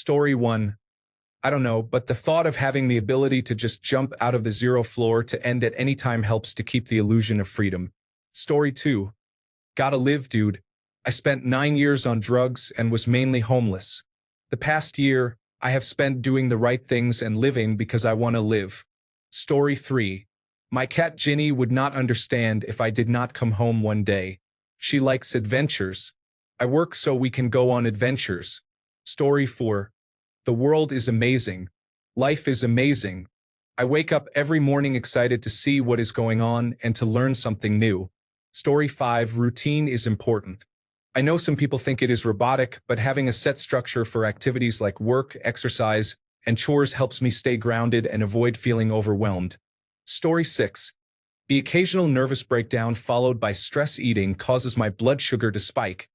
Story 1. I don't know, but the thought of having the ability to just jump out of the zero floor to end at any time helps to keep the illusion of freedom. Story 2. Gotta live, dude. I spent 9 years on drugs and was mainly homeless. The past year, I have spent doing the right things and living because I want to live. Story 3. My cat Ginny would not understand if I did not come home one day. She likes adventures. I work so we can go on adventures. Story 4. The world is amazing. Life is amazing. I wake up every morning excited to see what is going on and to learn something new. Story 5. Routine is important. I know some people think it is robotic, but having a set structure for activities like work, exercise, and chores helps me stay grounded and avoid feeling overwhelmed. Story 6. The occasional nervous breakdown followed by stress eating causes my blood sugar to spike,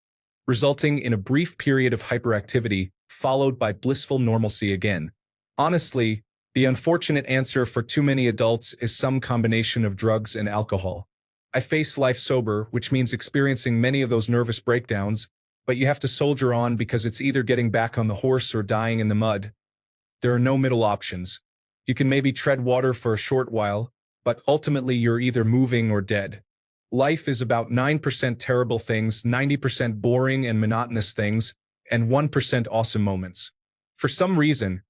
resulting in a brief period of hyperactivity followed by blissful normalcy again. Honestly, the unfortunate answer for too many adults is some combination of drugs and alcohol. I face life sober, which means experiencing many of those nervous breakdowns, but you have to soldier on because it's either getting back on the horse or dying in the mud. There are no middle options. You can maybe tread water for a short while, but ultimately you're either moving or dead. Life is about 9% terrible things, 90% boring and monotonous things, and 1% awesome moments. For some reason,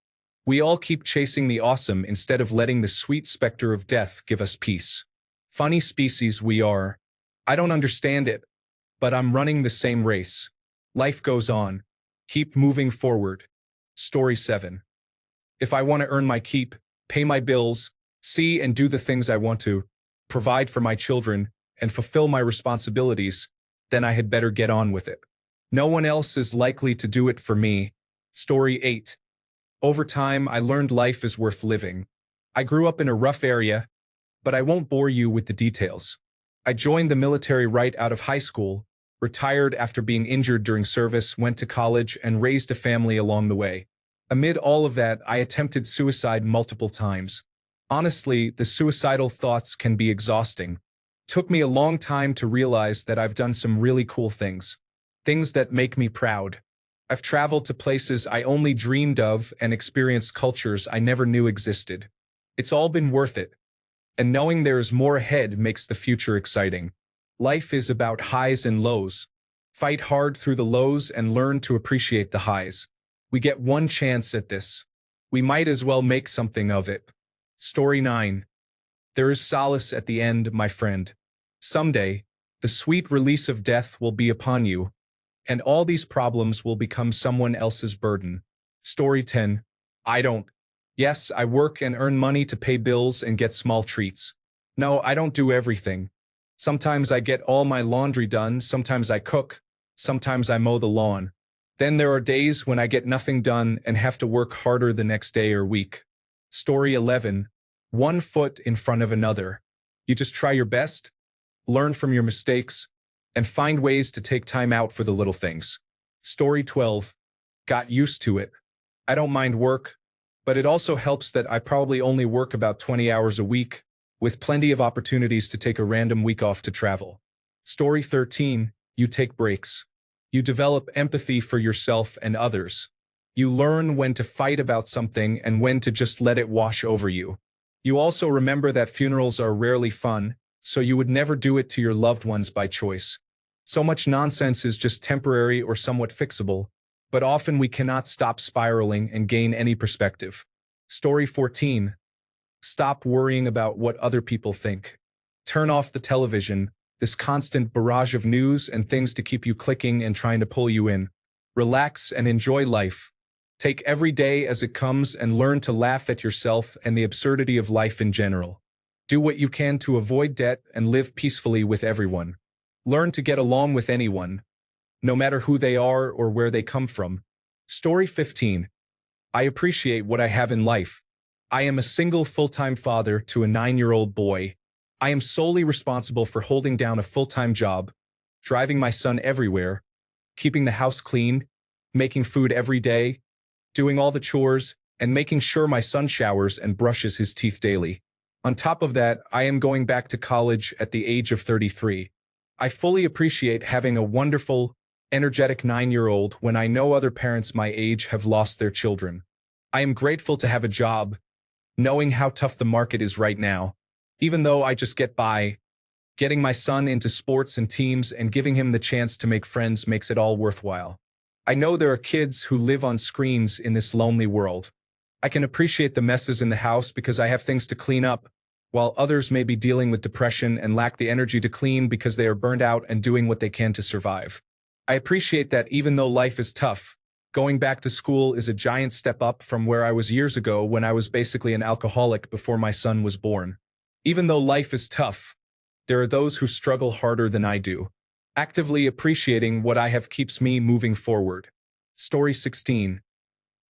we all keep chasing the awesome instead of letting the sweet specter of death give us peace. Funny species we are. I don't understand it, but I'm running the same race. Life goes on. Keep moving forward. Story 7. If I want to earn my keep, pay my bills, see and do the things I want to, provide for my children, and fulfill my responsibilities, then I had better get on with it. No one else is likely to do it for me. Story 8. Over time, I learned life is worth living. I grew up in a rough area, but I won't bore you with the details. I joined the military right out of high school, retired after being injured during service, went to college, and raised a family along the way. Amid all of that, I attempted suicide multiple times. Honestly, the suicidal thoughts can be exhausting. Took me a long time to realize that I've done some really cool things. Things that make me proud. I've traveled to places I only dreamed of and experienced cultures I never knew existed. It's all been worth it. And knowing there is more ahead makes the future exciting. Life is about highs and lows. Fight hard through the lows and learn to appreciate the highs. We get one chance at this. We might as well make something of it. Story 9. There is solace at the end, my friend. Someday, the sweet release of death will be upon you, and all these problems will become someone else's burden. Story 10. I don't. Yes, I work and earn money to pay bills and get small treats. No, I don't do everything. Sometimes I get all my laundry done, sometimes I cook, sometimes I mow the lawn. Then there are days when I get nothing done and have to work harder the next day or week. Story 11. One foot in front of another. You just try your best, learn from your mistakes, and find ways to take time out for the little things. Story 12. Got used to it. I don't mind work, but it also helps that I probably only work about 20 hours a week, with plenty of opportunities to take a random week off to travel. Story 13. You take breaks. You develop empathy for yourself and others. You learn when to fight about something and when to just let it wash over you. You also remember that funerals are rarely fun, so you would never do it to your loved ones by choice. So much nonsense is just temporary or somewhat fixable, but often we cannot stop spiraling and gain any perspective. Story 14. Stop worrying about what other people think. Turn off the television, this constant barrage of news and things to keep you clicking and trying to pull you in. Relax and enjoy life. Take every day as it comes and learn to laugh at yourself and the absurdity of life in general. Do what you can to avoid debt and live peacefully with everyone. Learn to get along with anyone, no matter who they are or where they come from. Story 15. I appreciate what I have in life. I am a single full-time father to a 9-year-old boy. I am solely responsible for holding down a full-time job, driving my son everywhere, keeping the house clean, making food every day, doing all the chores, and making sure my son showers and brushes his teeth daily. On top of that, I am going back to college at the age of 33. I fully appreciate having a wonderful energetic 9-year-old when I know other parents my age have lost their children. I am grateful to have a job, knowing how tough the market is right now. Even though I just get by, getting my son into sports and teams and giving him the chance to make friends makes it all worthwhile. I know there are kids who live on screens in this lonely world. I can appreciate the messes in the house because I have things to clean up, while others may be dealing with depression and lack the energy to clean because they are burned out and doing what they can to survive. I appreciate that even though life is tough, going back to school is a giant step up from where I was years ago when I was basically an alcoholic before my son was born. Even though life is tough, there are those who struggle harder than I do. Actively appreciating what I have keeps me moving forward. Story 16.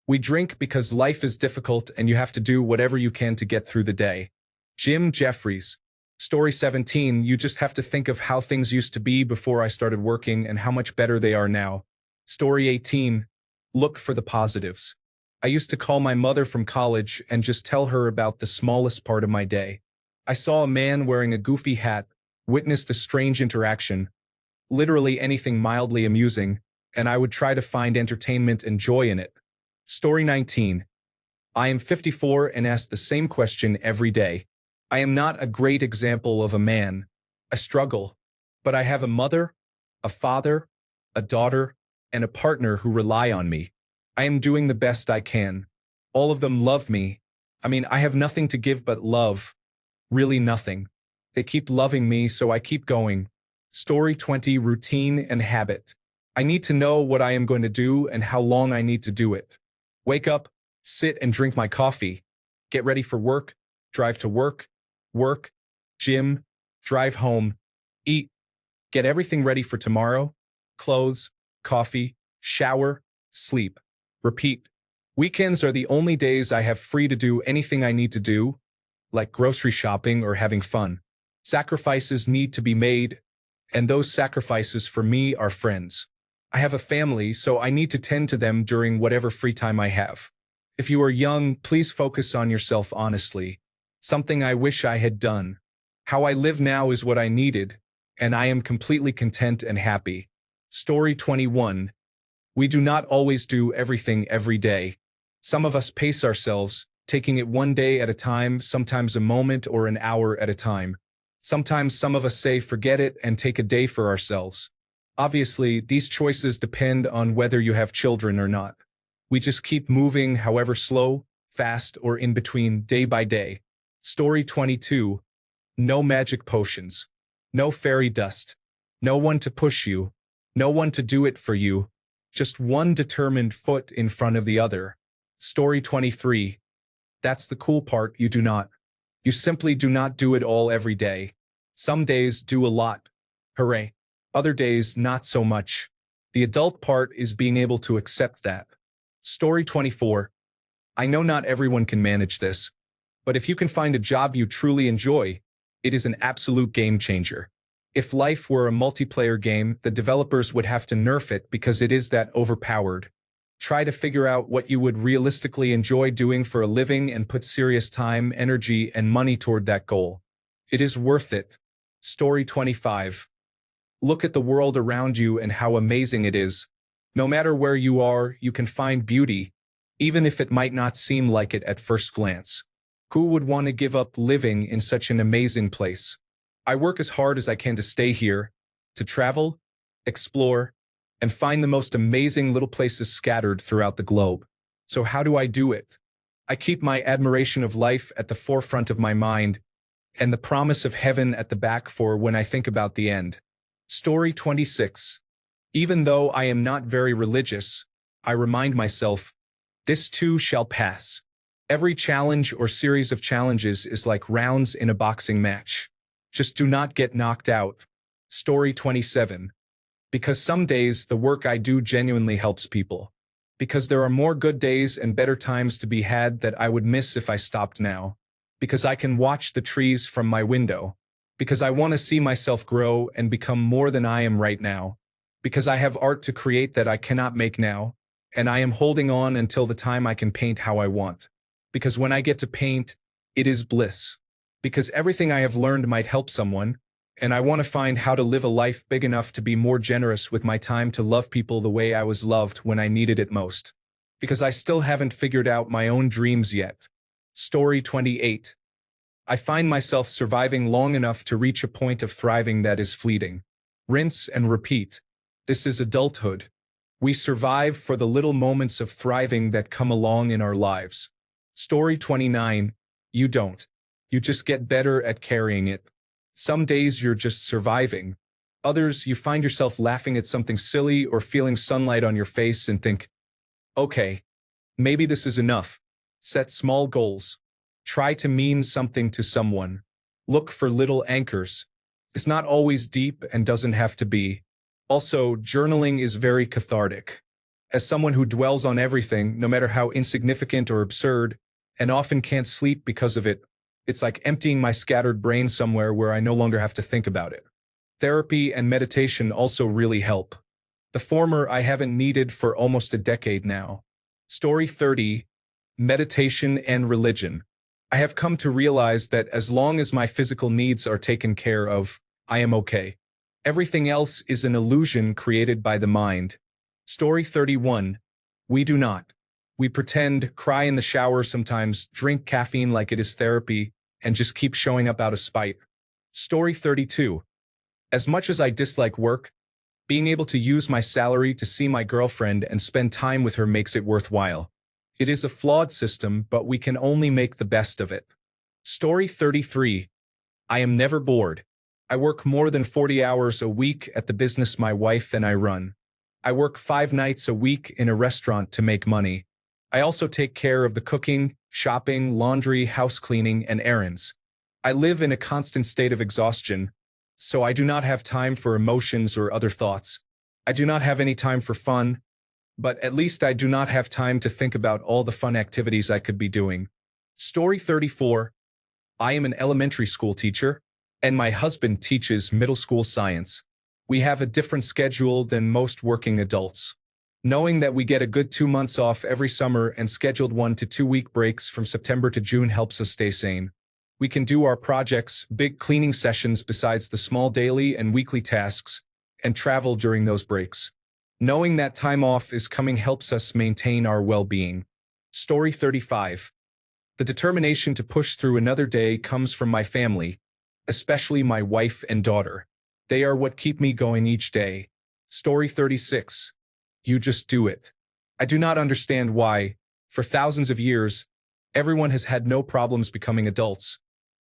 We drink because life is difficult and you have to do whatever you can to get through the day. Jim Jeffries. Story 17. You just have to think of how things used to be before I started working and how much better they are now. Story 18. Look for the positives. I used to call my mother from college and just tell her about the smallest part of my day. I saw a man wearing a goofy hat, witnessed a strange interaction, literally anything mildly amusing, and I would try to find entertainment and joy in it. Story 19. I am 54 and ask the same question every day. I am not a great example of a man, a struggle, but I have a mother, a father, a daughter, and a partner who rely on me. I am doing the best I can. All of them love me. I have nothing to give but love. Really nothing. They keep loving me, so I keep going. Story 20. Routine and habit. I need to know what I am going to do and how long I need to do it. Wake up, sit and drink my coffee. Get ready for work, drive to work, gym, drive home, eat. Get everything ready for tomorrow. Clothes, coffee, shower, sleep. Repeat. Weekends are the only days I have free to do anything I need to do, like grocery shopping or having fun. Sacrifices need to be made, and those sacrifices for me are friends. I have a family, so I need to tend to them during whatever free time I have. If you are young, please focus on yourself honestly. Something I wish I had done. How I live now is what I needed, and I am completely content and happy. Story 21. We do not always do everything every day. Some of us pace ourselves, taking it one day at a time, sometimes a moment or an hour at a time. Sometimes some of us say forget it and take a day for ourselves. Obviously, these choices depend on whether you have children or not. We just keep moving, however slow, fast, or in between, day by day. Story 22. No magic potions. No fairy dust. No one to push you. No one to do it for you. Just one determined foot in front of the other. Story 23. That's the cool part, you do not. You simply do not do it all every day. Some days do a lot. Hooray. Other days not so much. The adult part is being able to accept that. Story 24. I know not everyone can manage this, but if you can find a job you truly enjoy, it is an absolute game changer. If life were a multiplayer game, the developers would have to nerf it because it is that overpowered. Try to figure out what you would realistically enjoy doing for a living and put serious time, energy, and money toward that goal. It is worth it. Story 25. Look at the world around you and how amazing it is. No matter where you are, you can find beauty, even if it might not seem like it at first glance. Who would want to give up living in such an amazing place? I work as hard as I can to stay here, to travel, explore, and find the most amazing little places scattered throughout the globe. So how do I do it? I keep my admiration of life at the forefront of my mind, and the promise of heaven at the back for when I think about the end. Story 26. Even though I am not very religious, I remind myself, this too shall pass. Every challenge or series of challenges is like rounds in a boxing match. Just do not get knocked out. Story 27. Because some days the work I do genuinely helps people. Because there are more good days and better times to be had that I would miss if I stopped now. Because I can watch the trees from my window. Because I want to see myself grow and become more than I am right now. Because I have art to create that I cannot make now, and I am holding on until the time I can paint how I want. Because when I get to paint, it is bliss. Because everything I have learned might help someone, and I want to find how to live a life big enough to be more generous with my time to love people the way I was loved when I needed it most. Because I still haven't figured out my own dreams yet. Story 28. I find myself surviving long enough to reach a point of thriving that is fleeting. Rinse and repeat. This is adulthood. We survive for the little moments of thriving that come along in our lives. Story 29. You don't. You just get better at carrying it. Some days you're just surviving. Others, you find yourself laughing at something silly or feeling sunlight on your face and think, okay, maybe this is enough. Set small goals. Try to mean something to someone. Look for little anchors. It's not always deep and doesn't have to be. Also, journaling is very cathartic. As someone who dwells on everything, no matter how insignificant or absurd, and often can't sleep because of it, it's like emptying my scattered brain somewhere where I no longer have to think about it. Therapy and meditation also really help. The former I haven't needed for almost a decade now. Story 30. Meditation and religion. I have come to realize that as long as my physical needs are taken care of, I am okay. Everything else is an illusion created by the mind. Story 31. We do not. We pretend, cry in the shower sometimes, drink caffeine like it is therapy, and just keep showing up out of spite. Story 32. As much as I dislike work, being able to use my salary to see my girlfriend and spend time with her makes it worthwhile. It is a flawed system, but we can only make the best of it. Story 33. I am never bored. I work more than 40 hours a week at the business my wife and I run. I work 5 nights a week in a restaurant to make money. I also take care of the cooking, shopping, laundry, house cleaning, and errands. I live in a constant state of exhaustion, so I do not have time for emotions or other thoughts. I do not have any time for fun, but at least I do not have time to think about all the fun activities I could be doing. Story 34. I am an elementary school teacher, and my husband teaches middle school science. We have a different schedule than most working adults. Knowing that we get a good 2 months off every summer and scheduled 1 to 2 week breaks from September to June helps us stay sane. We can do our projects, big cleaning sessions besides the small daily and weekly tasks, and travel during those breaks. Knowing that time off is coming helps us maintain our well-being. Story 35. The determination to push through another day comes from my family, especially my wife and daughter. They are what keep me going each day. Story 36. You just do it. I do not understand why, for thousands of years, everyone has had no problems becoming adults,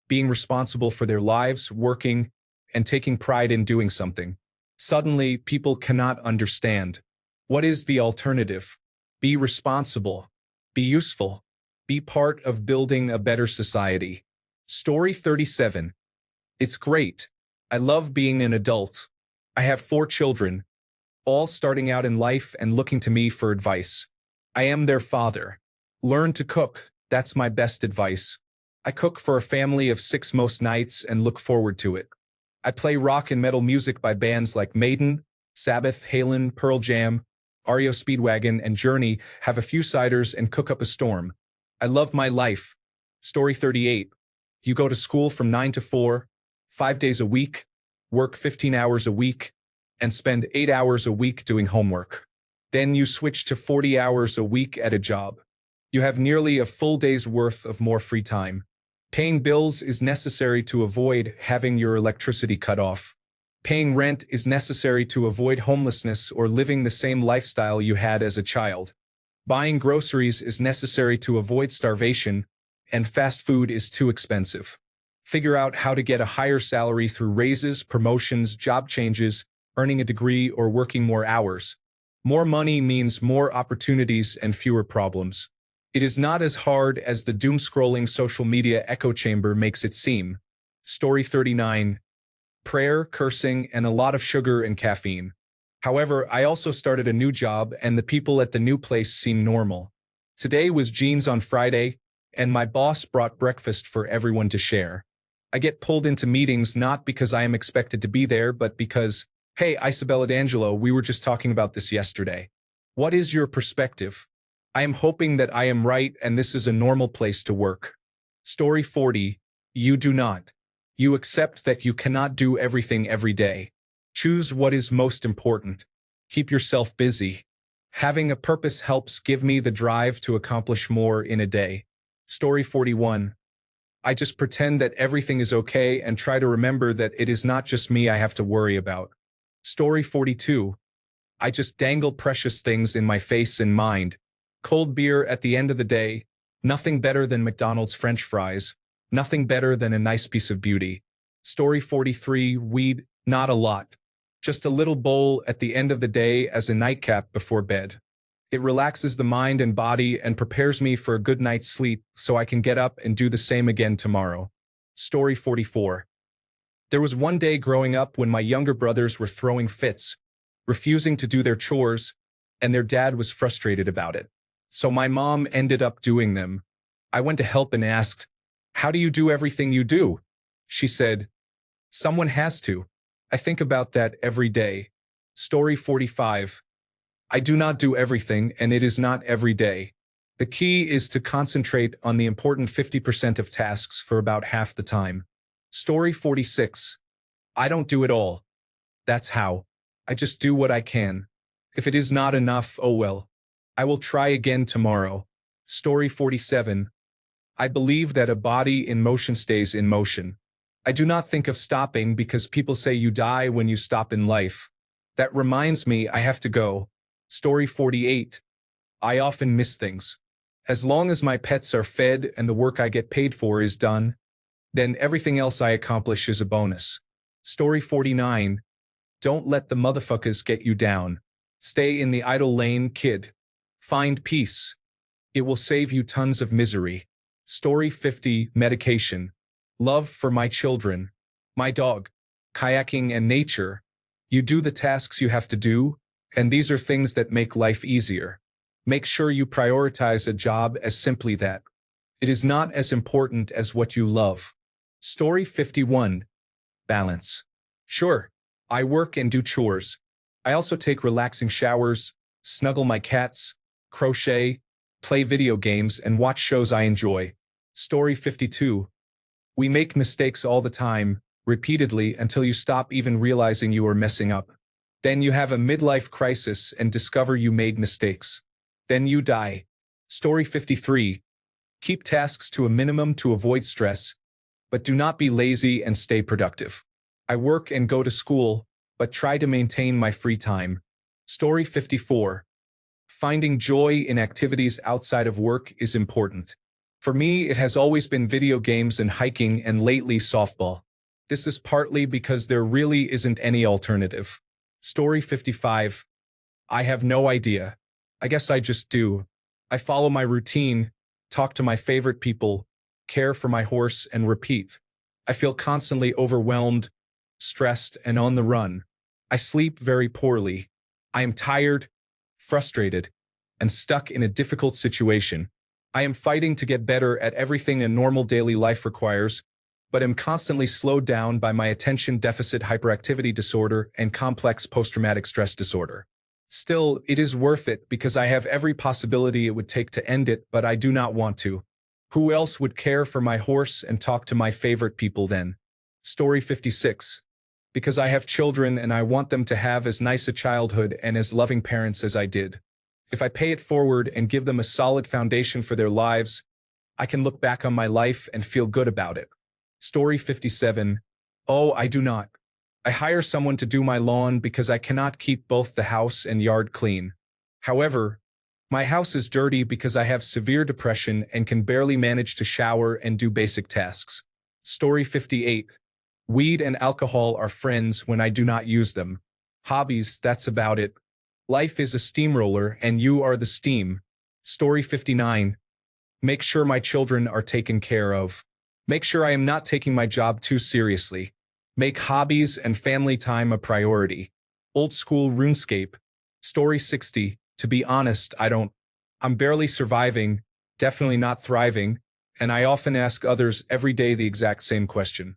being responsible for their lives, working, and taking pride in doing something. Suddenly, people cannot understand. What is the alternative? Be responsible. Be useful. Be part of building a better society. Story 37. It's great. I love being an adult. I have 4 children, all starting out in life and looking to me for advice. I am their father. Learn to cook. That's my best advice. I cook for a family of 6 most nights and look forward to it. I play rock and metal music by bands like Maiden, Sabbath, Halen, Pearl Jam, REO Speedwagon, and Journey, have a few ciders and cook up a storm. I love my life. Story 38. You go to school from 9 to 4, 5 days a week, work 15 hours a week, and spend 8 hours a week doing homework. Then you switch to 40 hours a week at a job. You have nearly a full day's worth of more free time. Paying bills is necessary to avoid having your electricity cut off. Paying rent is necessary to avoid homelessness or living the same lifestyle you had as a child. Buying groceries is necessary to avoid starvation, and fast food is too expensive. Figure out how to get a higher salary through raises, promotions, job changes, earning a degree, or working more hours. More money means more opportunities and fewer problems. It is not as hard as the doom-scrolling social media echo chamber makes it seem. Story 39. Prayer, cursing, and a lot of sugar and caffeine. However, I also started a new job and the people at the new place seem normal. Today was jeans on Friday, and my boss brought breakfast for everyone to share. I get pulled into meetings not because I am expected to be there, but because, hey, Isabella D'Angelo, we were just talking about this yesterday. What is your perspective? I am hoping that I am right and this is a normal place to work. Story 40. You do not. You accept that you cannot do everything every day. Choose what is most important. Keep yourself busy. Having a purpose helps give me the drive to accomplish more in a day. Story 41. I just pretend that everything is okay and try to remember that it is not just me I have to worry about. Story 42. I just dangle precious things in my face and mind. Cold beer at the end of the day. Nothing better than McDonald's French fries. Nothing better than a nice piece of beauty. Story 43. Weed, not a lot. Just a little bowl at the end of the day as a nightcap before bed. It relaxes the mind and body and prepares me for a good night's sleep so I can get up and do the same again tomorrow. Story 44. There was one day growing up when my younger brothers were throwing fits, refusing to do their chores, and their dad was frustrated about it. So my mom ended up doing them. I went to help and asked, "How do you do everything you do?" She said, "Someone has to." I think about that every day. Story 45. I do not do everything, and it is not every day. The key is to concentrate on the important 50% of tasks for about half the time. Story 46. I don't do it all. That's how. I just do what I can. If it is not enough, oh well. I will try again tomorrow. Story 47. I believe that a body in motion stays in motion. I do not think of stopping because people say you die when you stop in life. That reminds me I have to go. Story 48. I often miss things. As long as my pets are fed and the work I get paid for is done, then everything else I accomplish is a bonus. Story 49. Don't let the motherfuckers get you down. Stay in the idle lane, kid. Find peace. It will save you tons of misery. Story 50. Medication. Love for my children, my dog, kayaking and nature. You do the tasks you have to do, and these are things that make life easier. Make sure you prioritize a job as simply that. It is not as important as what you love. Story 51. Balance. Sure, I work and do chores. I also take relaxing showers, snuggle my cats, crochet, play video games, and watch shows I enjoy. Story 52. We make mistakes all the time, repeatedly, until you stop even realizing you are messing up. Then you have a midlife crisis and discover you made mistakes. Then you die. Story 53. Keep tasks to a minimum to avoid stress, but do not be lazy and stay productive. I work and go to school, but try to maintain my free time. Story 54. Finding joy in activities outside of work is important. For me, it has always been video games and hiking, and lately softball. This is partly because there really isn't any alternative. Story 55. I have no idea. I guess I just do. I follow my routine, talk to my favorite people, care for my horse, and repeat. I feel constantly overwhelmed, stressed, and on the run. I sleep very poorly. I am tired, frustrated, and stuck in a difficult situation. I am fighting to get better at everything a normal daily life requires, but am constantly slowed down by my attention deficit hyperactivity disorder and complex post-traumatic stress disorder. Still, it is worth it because I have every possibility it would take to end it, but I do not want to. Who else would care for my horse and talk to my favorite people then? Story 56. Because I have children and I want them to have as nice a childhood and as loving parents as I did. If I pay it forward and give them a solid foundation for their lives, I can look back on my life and feel good about it. Story 57. Oh, I do not. I hire someone to do my lawn because I cannot keep both the house and yard clean. However, my house is dirty because I have severe depression and can barely manage to shower and do basic tasks. Story 58. Weed and alcohol are friends when I do not use them. Hobbies, that's about it. Life is a steamroller and you are the steam. Story 59. Make sure my children are taken care of. Make sure I am not taking my job too seriously. Make hobbies and family time a priority. Old school RuneScape. Story 60. To be honest, I'm barely surviving, definitely not thriving, and I often ask others every day the exact same question.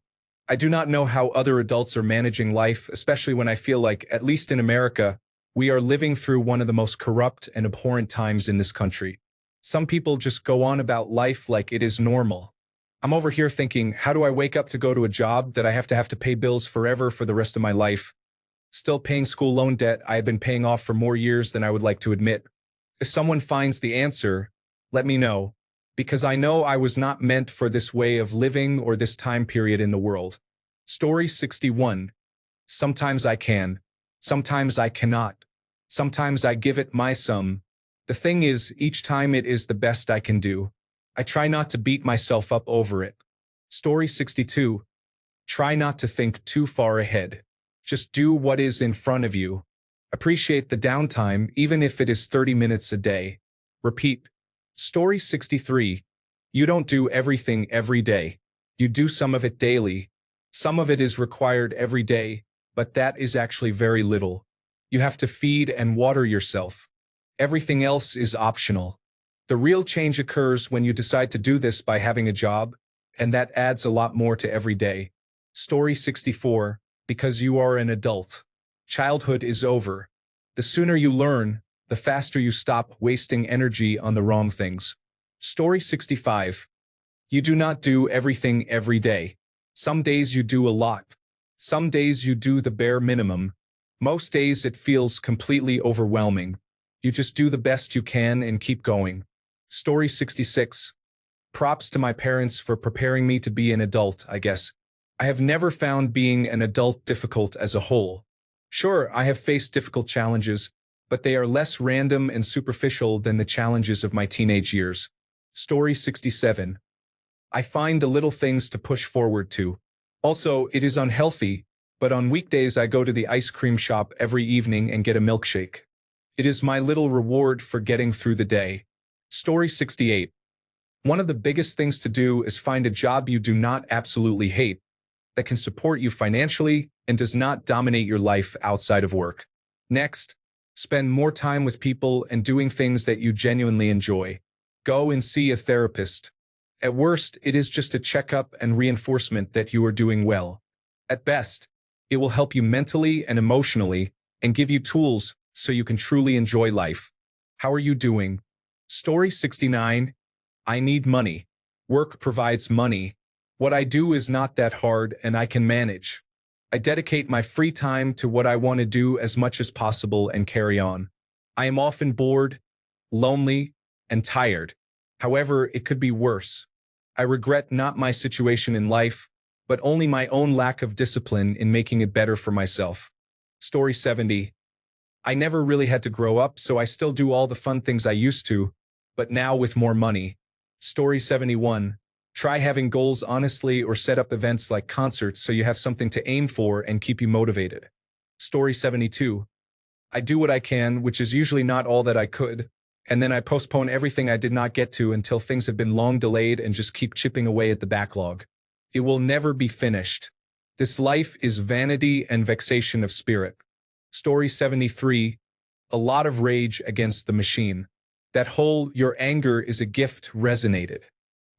I do not know how other adults are managing life, especially when I feel like, at least in America, we are living through one of the most corrupt and abhorrent times in this country. Some people just go on about life like it is normal. I'm over here thinking, how do I wake up to go to a job that I have to pay bills forever for the rest of my life? Still paying school loan debt I have been paying off for more years than I would like to admit. If someone finds the answer, let me know, because I know I was not meant for this way of living or this time period in the world. Story 61. Sometimes I can. Sometimes I cannot. Sometimes I give it my some. The thing is, each time it is the best I can do. I try not to beat myself up over it. Story 62. Try not to think too far ahead. Just do what is in front of you. Appreciate the downtime, even if it is 30 minutes a day. Repeat. Story 63. You don't do everything every day. You do some of it daily. Some of it is required every day, but that is actually very little. You have to feed and water yourself. Everything else is optional. The real change occurs when you decide to do this by having a job, and that adds a lot more to every day. Story 64. Because you are an adult. Childhood is over. The sooner you learn, the faster you stop wasting energy on the wrong things. Story 65. You do not do everything every day. Some days you do a lot. Some days you do the bare minimum. Most days it feels completely overwhelming. You just do the best you can and keep going. Story 66. Props to my parents for preparing me to be an adult, I guess. I have never found being an adult difficult as a whole. Sure, I have faced difficult challenges, but they are less random and superficial than the challenges of my teenage years. Story 67. I find the little things to push forward to. Also, it is unhealthy, but on weekdays I go to the ice cream shop every evening and get a milkshake. It is my little reward for getting through the day. Story 68. One of the biggest things to do is find a job you do not absolutely hate, that can support you financially and does not dominate your life outside of work. Next, spend more time with people and doing things that you genuinely enjoy. Go and see a therapist. At worst, it is just a checkup and reinforcement that you are doing well. At best, it will help you mentally and emotionally and give you tools so you can truly enjoy life. How are you doing? Story 69. I need money. Work provides money. What I do is not that hard and I can manage. I dedicate my free time to what I want to do as much as possible and carry on. I am often bored, lonely, and tired. However, it could be worse. I regret not my situation in life, but only my own lack of discipline in making it better for myself. Story 70. I never really had to grow up, so I still do all the fun things I used to, but now with more money. Story 71. Try having goals honestly or set up events like concerts so you have something to aim for and keep you motivated. Story 72. I do what I can, which is usually not all that I could, and then I postpone everything I did not get to until things have been long delayed and just keep chipping away at the backlog. It will never be finished. This life is vanity and vexation of spirit. Story 73. A lot of rage against the machine. That whole "your anger is a gift" resonated.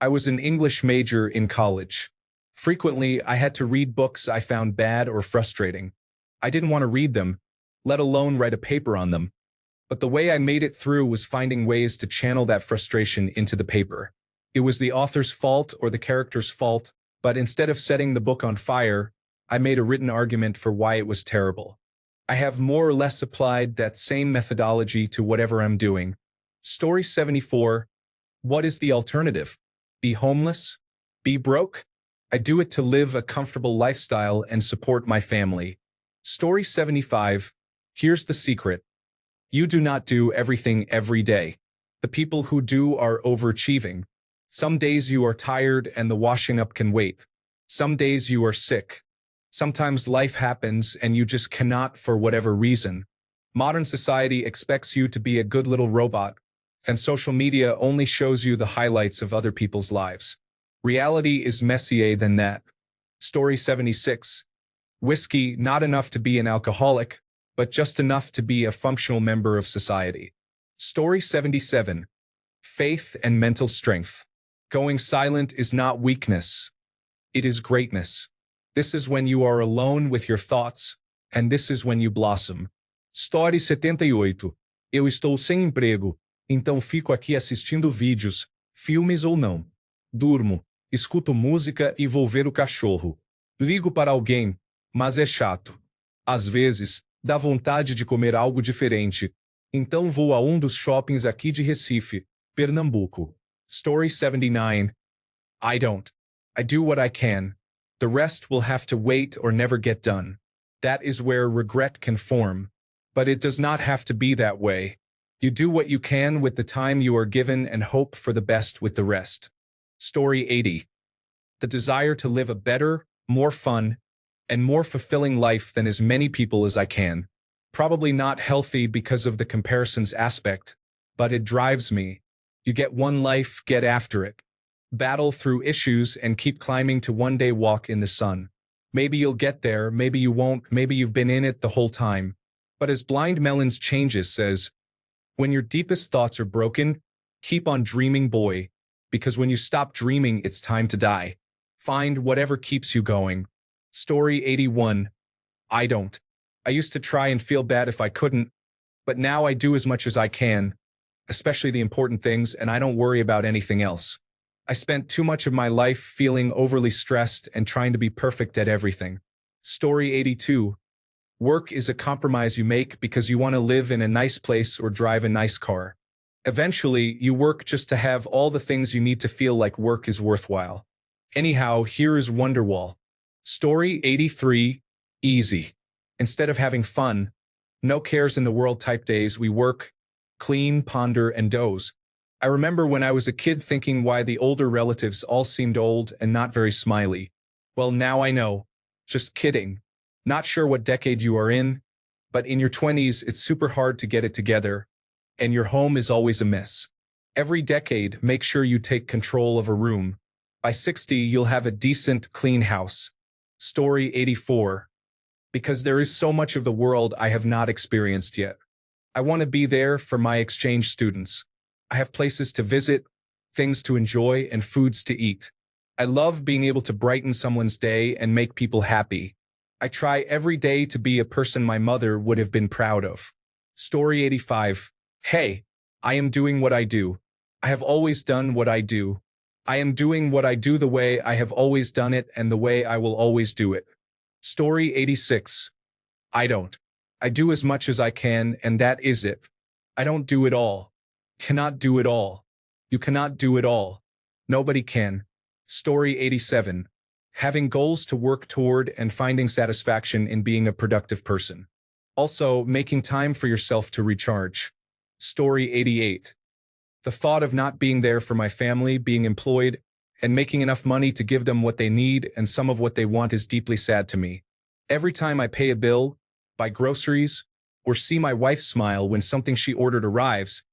I was an English major in college. Frequently, I had to read books I found bad or frustrating. I didn't want to read them, let alone write a paper on them. But the way I made it through was finding ways to channel that frustration into the paper. It was the author's fault or the character's fault, but instead of setting the book on fire, I made a written argument for why it was terrible. I have more or less applied that same methodology to whatever I'm doing. Story 74. What is the alternative? Be homeless? Be broke? I do it to live a comfortable lifestyle and support my family. Story 75. Here's the secret. You do not do everything every day. The people who do are overachieving. Some days you are tired and the washing up can wait. Some days you are sick. Sometimes life happens and you just cannot for whatever reason. Modern society expects you to be a good little robot, and social media only shows you the highlights of other people's lives. Reality is messier than that. Story 76. Whiskey, not enough to be an alcoholic, but just enough to be a functional member of society. Story 77. Faith and mental strength. Going silent is not weakness. It is greatness. This is when you are alone with your thoughts, and this is when you blossom. Story 78. Eu estou sem emprego, então fico aqui assistindo vídeos, filmes ou não. Durmo. Escuto música e vou ver o cachorro. Ligo para alguém, mas é chato. Às vezes, dá vontade de comer algo diferente. Então vou a um dos shoppings aqui de Recife, Pernambuco. Story 79. I don't. I do what I can. The rest will have to wait or never get done. That is where regret can form. But it does not have to be that way. You do what you can with the time you are given and hope for the best with the rest. Story 80. The desire to live a better, more fun, and more fulfilling life than as many people as I can. Probably not healthy because of the comparisons aspect, but it drives me. You get one life, get after it. Battle through issues and keep climbing to one day walk in the sun. Maybe you'll get there, maybe you won't, maybe you've been in it the whole time. But as Blind Melons Changes says, when your deepest thoughts are broken, keep on dreaming, boy, because when you stop dreaming, it's time to die. Find whatever keeps you going. Story 81. I don't. I used to try and feel bad if I couldn't, but now I do as much as I can, especially the important things, and I don't worry about anything else. I spent too much of my life feeling overly stressed and trying to be perfect at everything. Story 82. Work is a compromise you make because you want to live in a nice place or drive a nice car. Eventually, you work just to have all the things you need to feel like work is worthwhile. Anyhow, here is Wonderwall. Story 83. Easy. Instead of having fun, no cares in the world type days, we work, clean, ponder, and doze. I remember when I was a kid thinking why the older relatives all seemed old and not very smiley. Well, now I know. Just kidding. Not sure what decade you are in, but in your 20s, it's super hard to get it together, and your home is always a mess. Every decade, make sure you take control of a room. By 60, you'll have a decent, clean house. Story 84. Because there is so much of the world I have not experienced yet. I want to be there for my exchange students. I have places to visit, things to enjoy, and foods to eat. I love being able to brighten someone's day and make people happy. I try every day to be a person my mother would have been proud of. Story 85. Hey, I am doing what I do. I have always done what I do. I am doing what I do the way I have always done it and the way I will always do it. Story 86. I don't. I do as much as I can, and that is it. I don't do it all. Cannot do it all. You cannot do it all. Nobody can. Story 87. Having goals to work toward and finding satisfaction in being a productive person. Also, making time for yourself to recharge. Story 88. The thought of not being there for my family, being employed, and making enough money to give them what they need and some of what they want is deeply sad to me. Every time I pay a bill, buy groceries, or see my wife smile when something she ordered arrives,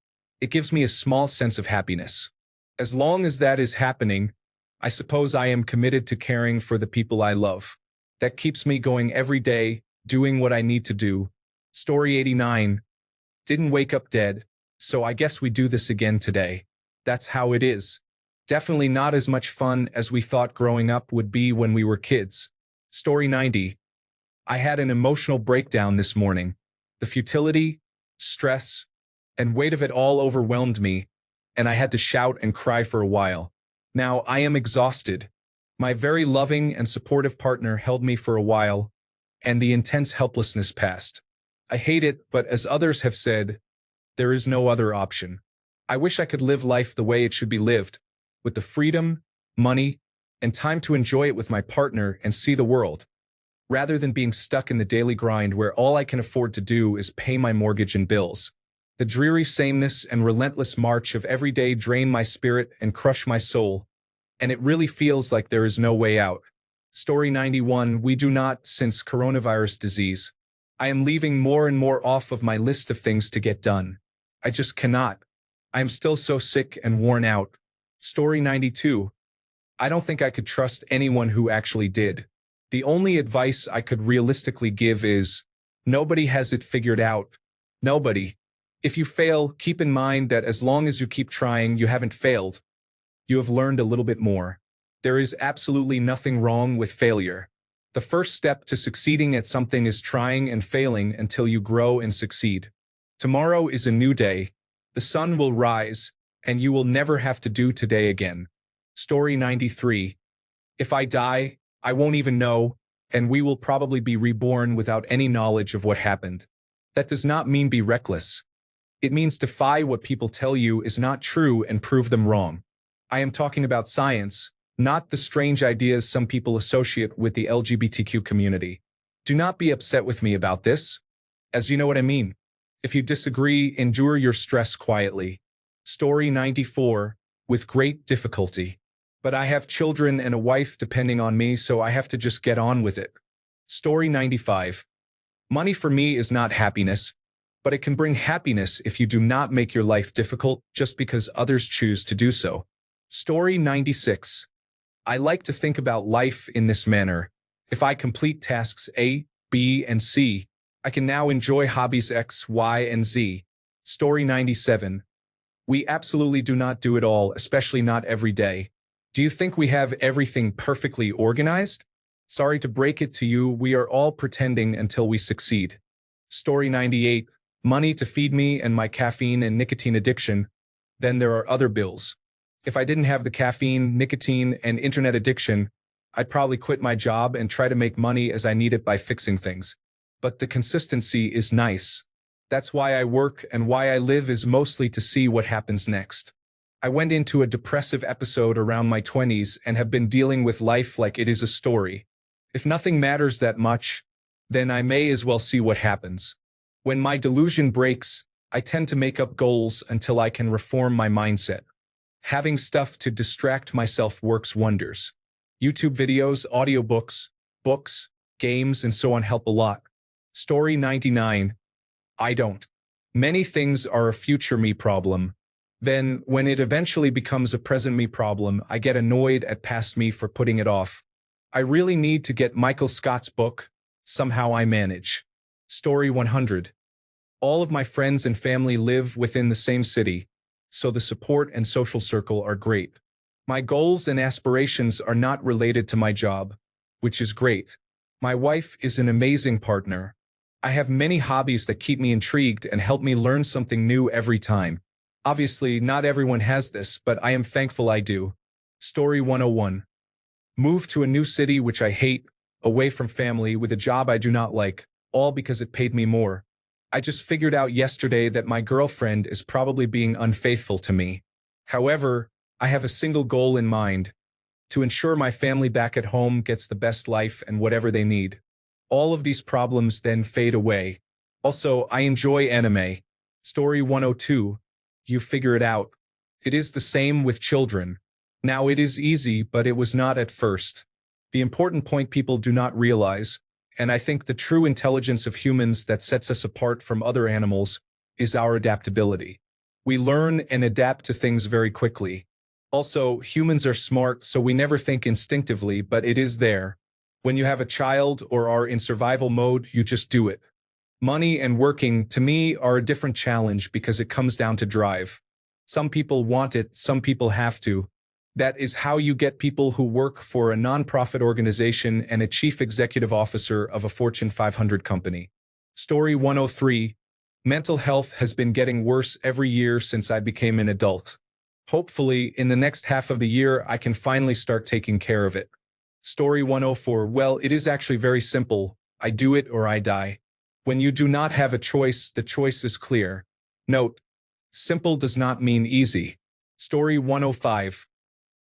it gives me a small sense of happiness. As long as that is happening, I suppose I am committed to caring for the people I love. That keeps me going every day, doing what I need to do. Story 89. Didn't wake up dead, so I guess we do this again today. That's how it is. Definitely not as much fun as we thought growing up would be when we were kids. Story 90. I had an emotional breakdown this morning. The futility, stress, and weight of it all overwhelmed me, and I had to shout and cry for a while. Now I am exhausted. My very loving and supportive partner held me for a while, and the intense helplessness passed. I hate it, but as others have said, there is no other option. I wish I could live life the way it should be lived, with the freedom, money, and time to enjoy it with my partner and see the world, rather than being stuck in the daily grind where all I can afford to do is pay my mortgage and bills. The dreary sameness and relentless march of every day drain my spirit and crush my soul, and it really feels like there is no way out. Story 91. We do not, since coronavirus disease. I am leaving more and more off of my list of things to get done. I just cannot. I am still so sick and worn out. Story 92. I don't think I could trust anyone who actually did. The only advice I could realistically give is, nobody has it figured out. Nobody. If you fail, keep in mind that as long as you keep trying, you haven't failed. You have learned a little bit more. There is absolutely nothing wrong with failure. The first step to succeeding at something is trying and failing until you grow and succeed. Tomorrow is a new day. The sun will rise, and you will never have to do today again. Story 93. If I die, I won't even know, and we will probably be reborn without any knowledge of what happened. That does not mean be reckless. It means defy what people tell you is not true and prove them wrong. I am talking about science, not the strange ideas some people associate with the LGBTQ community. Do not be upset with me about this, as you know what I mean. If you disagree, endure your stress quietly. Story 94. With great difficulty. But I have children and a wife depending on me, so I have to just get on with it. Story 95. Money for me is not happiness, but it can bring happiness if you do not make your life difficult just because others choose to do so. Story 96. I like to think about life in this manner. If I complete tasks A, B, and C, I can now enjoy hobbies X, Y, and Z. Story 97. We absolutely do not do it all, especially not every day. Do you think we have everything perfectly organized? Sorry to break it to you, we are all pretending until we succeed. Story 98. Money to feed me and my caffeine and nicotine addiction. Then there are other bills. If I didn't have the caffeine, nicotine, and internet addiction, I'd probably quit my job and try to make money as I need it by fixing things. But the consistency is nice. That's why I work, and why I live is mostly to see what happens next. I went into a depressive episode around my 20s and have been dealing with life like it is a story. If nothing matters that much, then I may as well see what happens. When my delusion breaks, I tend to make up goals until I can reform my mindset. Having stuff to distract myself works wonders. YouTube videos, audiobooks, books, games, and so on help a lot. Story 99. I don't. Many things are a future me problem. Then, when it eventually becomes a present me problem, I get annoyed at past me for putting it off. I really need to get Michael Scott's book. Somehow I manage. Story 100. All of my friends and family live within the same city, so the support and social circle are great. My goals and aspirations are not related to my job, which is great. My wife is an amazing partner. I have many hobbies that keep me intrigued and help me learn something new every time. Obviously, not everyone has this, but I am thankful I do. Story 101. Move to a new city which I hate, away from family with a job I do not like, all because it paid me more. I just figured out yesterday that my girlfriend is probably being unfaithful to me. However, I have a single goal in mind: to ensure my family back at home gets the best life and whatever they need. All of these problems then fade away. Also, I enjoy anime. Story 102. You figure it out. It is the same with children. Now it is easy, but it was not at first. The important point people do not realize, and I think the true intelligence of humans that sets us apart from other animals, is our adaptability. We learn and adapt to things very quickly. Also, humans are smart, so we never think instinctively, but it is there. When you have a child or are in survival mode, you just do it. Money and working, to me, are a different challenge because it comes down to drive. Some people want it, some people have to. That is how you get people who work for a nonprofit organization and a chief executive officer of a Fortune 500 company. Story 103. Mental health has been getting worse every year since I became an adult. Hopefully, in the next half of the year, I can finally start taking care of it. Story 104. Well, it is actually very simple. I do it or I die. When you do not have a choice, the choice is clear. Note: simple does not mean easy. Story 105.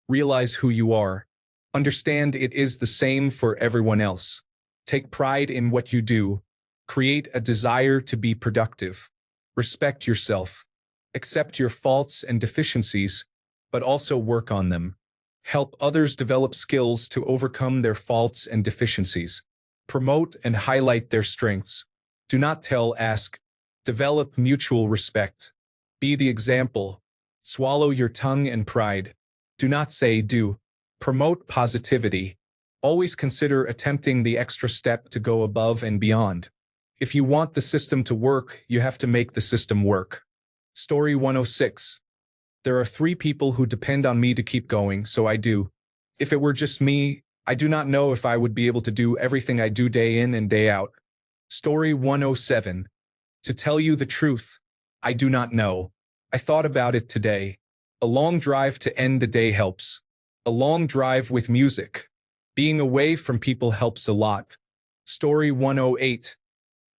Realize who you are. Understand it is the same for everyone else. Take pride in what you do. Create a desire to be productive. Respect yourself. Accept your faults and deficiencies, but also work on them. Help others develop skills to overcome their faults and deficiencies. Promote and highlight their strengths. Do not tell, ask. Develop mutual respect. Be the example. Swallow your tongue and pride. Do not say, do. Promote positivity. Always consider attempting the extra step to go above and beyond. If you want the system to work, you have to make the system work. Story 106. There are 3 people who depend on me to keep going, so I do. If it were just me, I do not know if I would be able to do everything I do day in and day out. Story 107. To tell you the truth, I do not know. I thought about it today. A long drive to end the day helps. A long drive with music. Being away from people helps a lot. Story 108.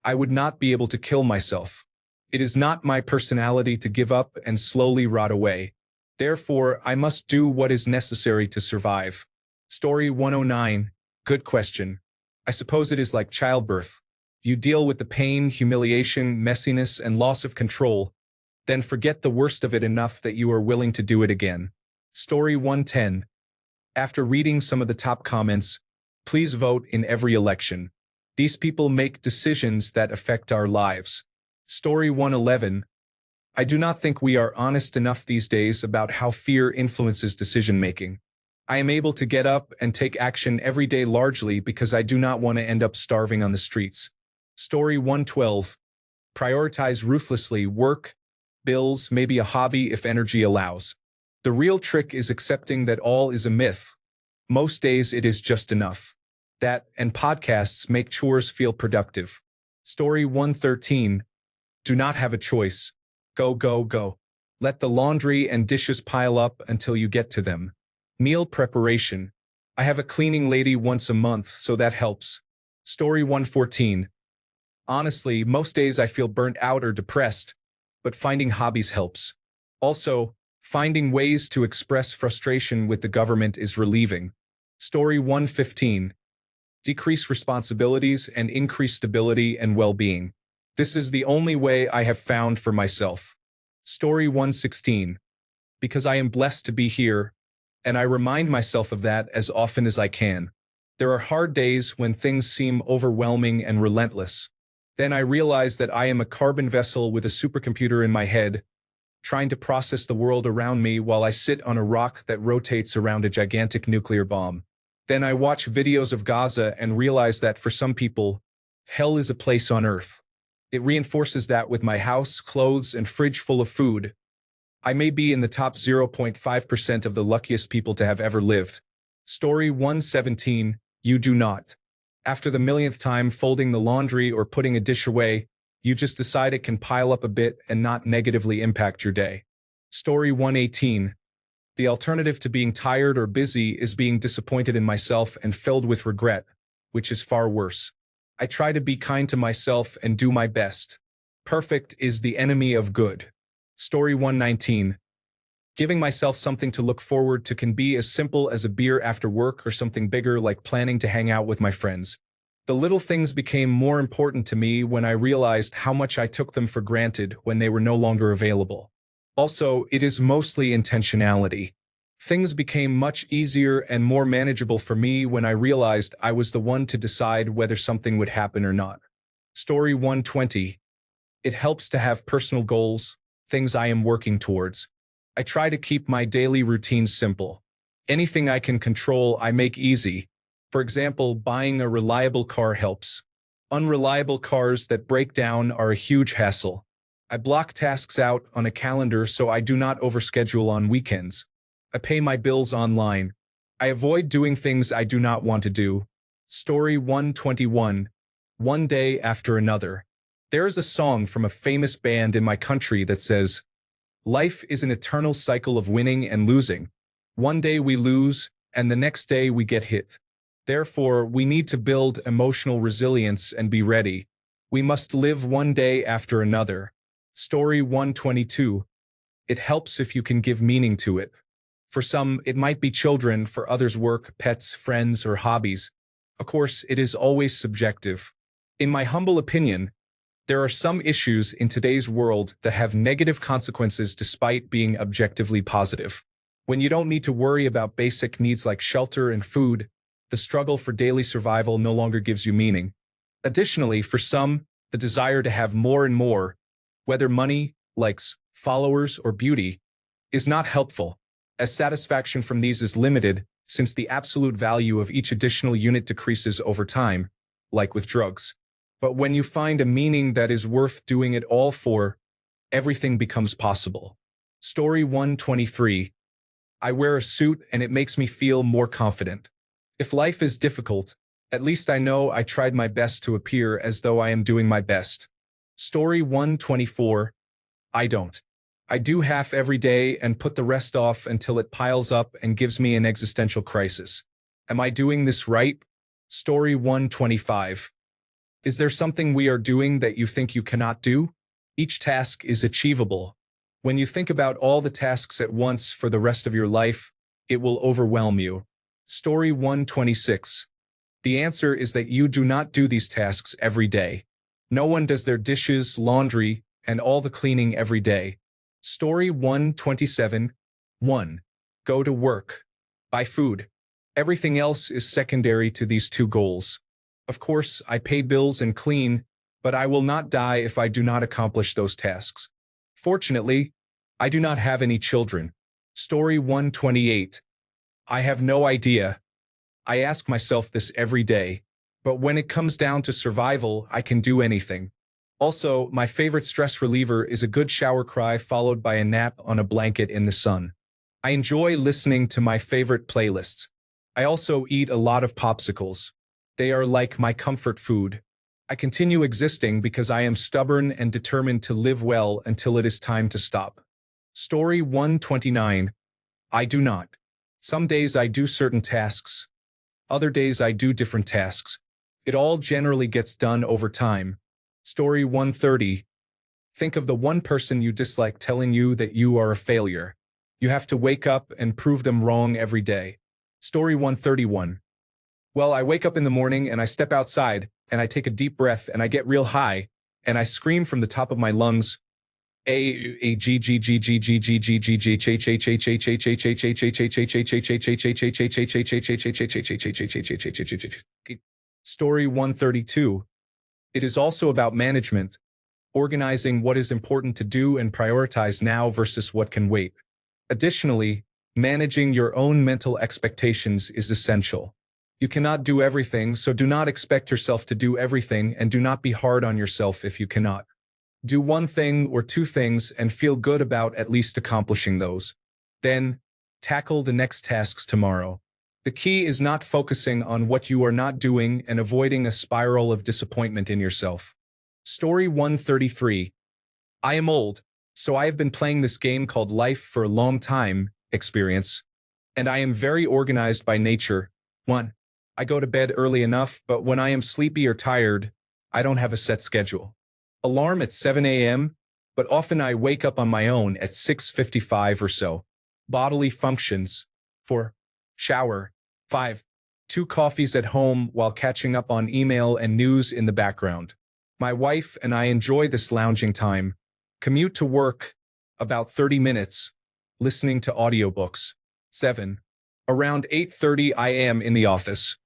I would not be able to kill myself. It is not my personality to give up and slowly rot away. Therefore, I must do what is necessary to survive. Story 109. Good question. I suppose it is like childbirth. You deal with the pain, humiliation, messiness, and loss of control, then forget the worst of it enough that you are willing to do it again. Story 110. After reading some of the top comments, please vote in every election. These people make decisions that affect our lives. Story 111. I do not think we are honest enough these days about how fear influences decision-making. I am able to get up and take action every day largely because I do not want to end up starving on the streets. Story 112. Prioritize ruthlessly: work, bills, maybe a hobby if energy allows. The real trick is accepting that all is a myth. Most days it is just enough. That and podcasts make chores feel productive. Story 113. Do not have a choice. Go, go, go. Let the laundry and dishes pile up until you get to them. Meal preparation. I have a cleaning lady once a month, so that helps. Story 114. Honestly, most days I feel burnt out or depressed, but finding hobbies helps. Also, finding ways to express frustration with the government is relieving. Story 115. Decrease responsibilities and increase stability and well-being. This is the only way I have found for myself. Story 116. Because I am blessed to be here, and I remind myself of that as often as I can. There are hard days when things seem overwhelming and relentless. Then I realize that I am a carbon vessel with a supercomputer in my head, trying to process the world around me while I sit on a rock that rotates around a gigantic nuclear bomb. Then I watch videos of Gaza and realize that for some people, hell is a place on earth. It reinforces that with my house, clothes, and fridge full of food. I may be in the top 0.5% of the luckiest people to have ever lived. Story 117. You do not. After the millionth time folding the laundry or putting a dish away, you just decide it can pile up a bit and not negatively impact your day. Story 118. The alternative to being tired or busy is being disappointed in myself and filled with regret, which is far worse. I try to be kind to myself and do my best. Perfect is the enemy of good. Story 119. Giving myself something to look forward to can be as simple as a beer after work or something bigger like planning to hang out with my friends. The little things became more important to me when I realized how much I took them for granted when they were no longer available. Also, it is mostly intentionality. Things became much easier and more manageable for me when I realized I was the one to decide whether something would happen or not. Story 120. It helps to have personal goals, things I am working towards. I try to keep my daily routines simple. Anything I can control, I make easy. For example, buying a reliable car helps. Unreliable cars that break down are a huge hassle. I block tasks out on a calendar so I do not overschedule on weekends. I pay my bills online. I avoid doing things I do not want to do. Story 121. One day after another. There is a song from a famous band in my country that says, "Life is an eternal cycle of winning and losing. One day we lose, and the next day we get hit. Therefore, we need to build emotional resilience and be ready. We must live one day after another." Story 122. It helps if you can give meaning to it. For some, it might be children, for others work, pets, friends, or hobbies. Of course, it is always subjective. In my humble opinion, there are some issues in today's world that have negative consequences despite being objectively positive. When you don't need to worry about basic needs like shelter and food, the struggle for daily survival no longer gives you meaning. Additionally, for some, the desire to have more and more, whether money, likes, followers, or beauty, is not helpful, as satisfaction from these is limited since the absolute value of each additional unit decreases over time, like with drugs. But when you find a meaning that is worth doing it all for, everything becomes possible. Story 123. I wear a suit and it makes me feel more confident. If life is difficult, at least I know I tried my best to appear as though I am doing my best. Story 124. I don't. I do half every day and put the rest off until it piles up and gives me an existential crisis. Am I doing this right? Story 125. Is there something we are doing that you think you cannot do? Each task is achievable. When you think about all the tasks at once for the rest of your life, it will overwhelm you. Story 126. The answer is that you do not do these tasks every day. No one does their dishes, laundry, and all the cleaning every day. Story 127. 1. Go to work. Buy food. Everything else is secondary to these two goals. Of course, I pay bills and clean, but I will not die if I do not accomplish those tasks. Fortunately, I do not have any children. Story 128. I have no idea. I ask myself this every day, but when it comes down to survival, I can do anything. Also, my favorite stress reliever is a good shower cry followed by a nap on a blanket in the sun. I enjoy listening to my favorite playlists. I also eat a lot of popsicles. They are like my comfort food. I continue existing because I am stubborn and determined to live well until it is time to stop. Story 129. I do not. Some days I do certain tasks. Other days I do different tasks. It all generally gets done over time. Story 130. Think of the one person you dislike telling you that you are a failure. You have to wake up and prove them wrong every day. Story 131. Well, I wake up in the morning and I step outside and I take a deep breath and I get real high and I scream from the top of my lungs. Story 132. It is also about management, organizing what is important to do and prioritize now versus what can wait. Additionally, managing your own mental expectations is essential. You cannot do everything, so do not expect yourself to do everything and do not be hard on yourself if you cannot. Do one thing or two things and feel good about at least accomplishing those. Then, tackle the next tasks tomorrow. The key is not focusing on what you are not doing and avoiding a spiral of disappointment in yourself. Story 133. I am old, so I have been playing this game called Life for a long time, experience, and I am very organized by nature. 1. I go to bed early enough, but when I am sleepy or tired, I don't have a set schedule. Alarm at 7 a.m., but often I wake up on my own at 6:55 or so. Bodily functions. 4. Shower. 5. 2 coffees at home while catching up on email and news in the background. My wife and I enjoy this lounging time. Commute to work, about 30 minutes. Listening to audiobooks. 7. Around 8:30 I am in the office.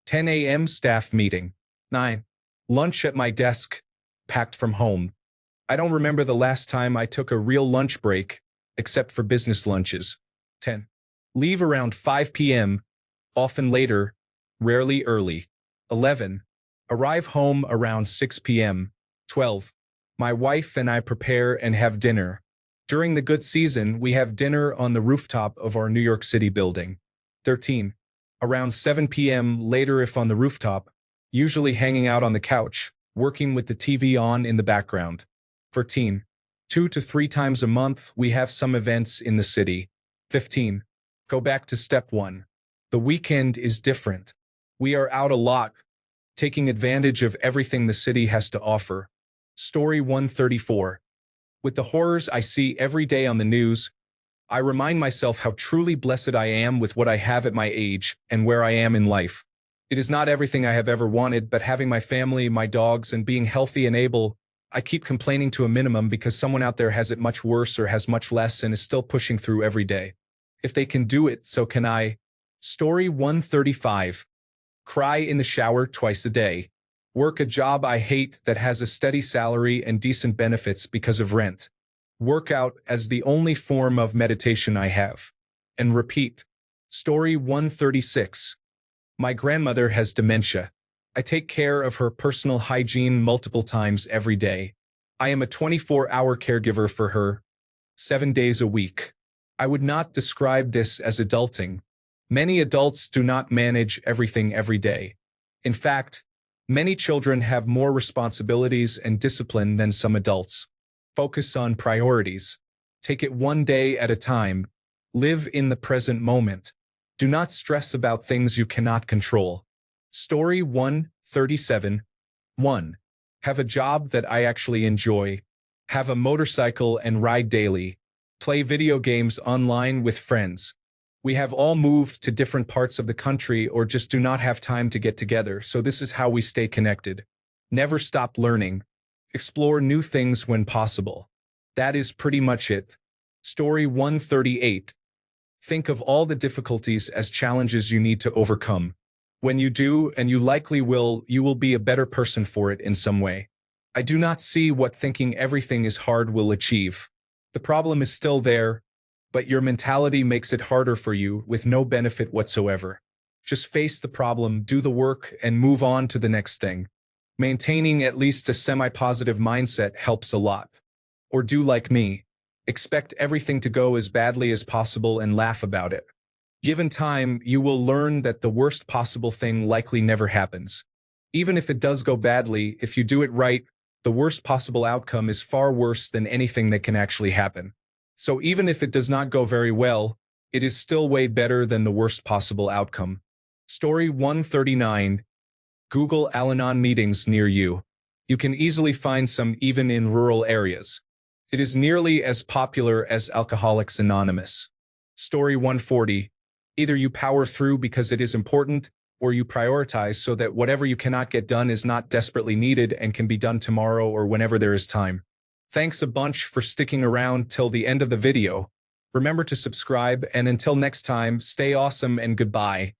10 a.m. staff meeting. 9. Lunch at my desk, packed from home. I don't remember the last time I took a real lunch break, except for business lunches. 10. Leave around 5 p.m., often later, rarely early. 11. Arrive home around 6 p.m. 12. My wife and I prepare and have dinner. During the good season, we have dinner on the rooftop of our New York City building. 13. Around 7 p.m. later if on the rooftop, usually hanging out on the couch, working with the TV on in the background. 14. 2 to 3 times a month, we have some events in the city. 15. Go back to step 1. The weekend is different. We are out a lot, taking advantage of everything the city has to offer. Story 134. With the horrors I see every day on the news, I remind myself how truly blessed I am with what I have at my age and where I am in life. It is not everything I have ever wanted, but having my family, my dogs, and being healthy and able, I keep complaining to a minimum because someone out there has it much worse or has much less and is still pushing through every day. If they can do it, so can I. Story 135. Cry in the shower twice a day. Work a job I hate that has a steady salary and decent benefits because of rent. Workout as the only form of meditation I have. And repeat. Story 136. My grandmother has dementia. I take care of her personal hygiene multiple times every day. I am a 24-hour caregiver for her, 7 days a week. I would not describe this as adulting. Many adults do not manage everything every day. In fact, many children have more responsibilities and discipline than some adults. Focus on priorities. Take it one day at a time. Live in the present moment. Do not stress about things you cannot control. Story 137. 1. Have a job that I actually enjoy. Have a motorcycle and ride daily. Play video games online with friends. We have all moved to different parts of the country or just do not have time to get together, so this is how we stay connected. Never stop learning. Explore new things when possible. That is pretty much it. Story 138. Think of all the difficulties as challenges you need to overcome. When you do, and you likely will, you will be a better person for it in some way. I do not see what thinking everything is hard will achieve. The problem is still there, but your mentality makes it harder for you with no benefit whatsoever. Just face the problem, do the work, and move on to the next thing. Maintaining at least a semi-positive mindset helps a lot. Or do like me. Expect everything to go as badly as possible and laugh about it. Given time, you will learn that the worst possible thing likely never happens. Even if it does go badly, if you do it right, the worst possible outcome is far worse than anything that can actually happen. So even if it does not go very well, it is still way better than the worst possible outcome. Story 139. Google Al-Anon meetings near you. You can easily find some even in rural areas. It is nearly as popular as Alcoholics Anonymous. Story 140. Either you power through because it is important, or you prioritize so that whatever you cannot get done is not desperately needed and can be done tomorrow or whenever there is time. Thanks a bunch for sticking around till the end of the video. Remember to subscribe, and until next time, stay awesome and goodbye.